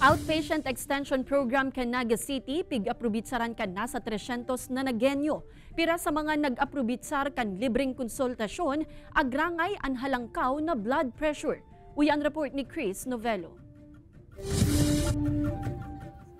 Outpatient Extension Program kan Naga City, pig-aprobitsaran kan nasa 300 na nagenyo. Pira sa mga nag-aprobitsar kan libreng konsultasyon, agrangay ang halangkaw na blood pressure. Uyan report ni Chris Novello.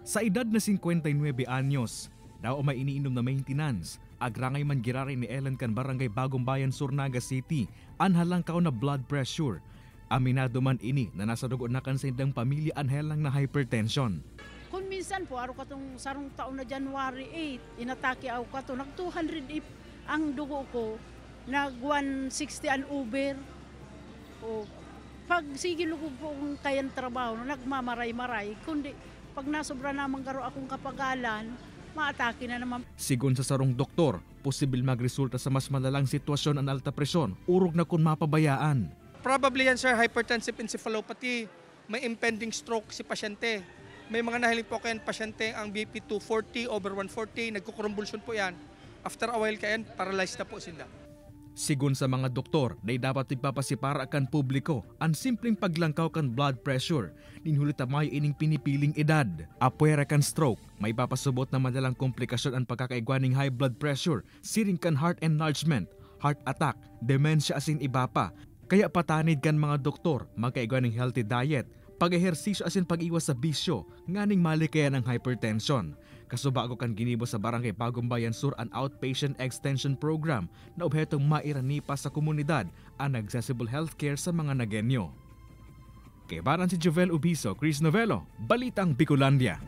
Sa edad na 59 anyos, daw may iniinom na maintenance, agrangay man girari ni Ellen kan Barangay Bagong Bayan Sur Naga City, ang halangkaw na blood pressure. Aminado man ini na nasa dugo na kan sa indang pamilya anhelang na hypertension. Kung minsan po, araw katong sarong taon na January 8, inatake ako kato, nag-200 ang dugo ko, nag-160 ang Uber. O, pag sige lugog po kung kayang trabaho, nagmamaray-maray, kundi pag nasobra naman garo akong kapagalan, maatake na naman. Sigon sa sarong doktor, posibil magresulta sa mas malalang sitwasyon ang alta presyon, urog na kung mapabayaan. Probably yan sir, hypertensive encephalopathy, may impending stroke si pasyente. May mga nahiling po kayan pasyente ang BP 240 over 140, nagkukurumbulsyon po yan. After a while kayan, paralyzed na po sila. Sigon sa mga doktor, day dapat ipapasipara kan publiko ang simpleng paglangkaw kan blood pressure. Ninhulit mayo ining pinipiling edad. Apwera kan stroke, may papasubot na madalang komplikasyon ang pagkakaigwaning high blood pressure, siring kan heart enlargement, heart attack, dementia asin iba pa. Kaya patanid kan mga doktor, magkaigwaning healthy diet, pag-ehersisyo asin pag-iwas sa bisyo, nganing malikayan ng hypertension. Kasubago kan ginibo sa Barangay Bagong Bayan Sur ang Outpatient Extension Program na obhetong mairani pa sa komunidad ang accessible healthcare sa mga nagenyo. Kay Baran si Jovel Ubiso, Chris Novello, Balitang Bicolandia.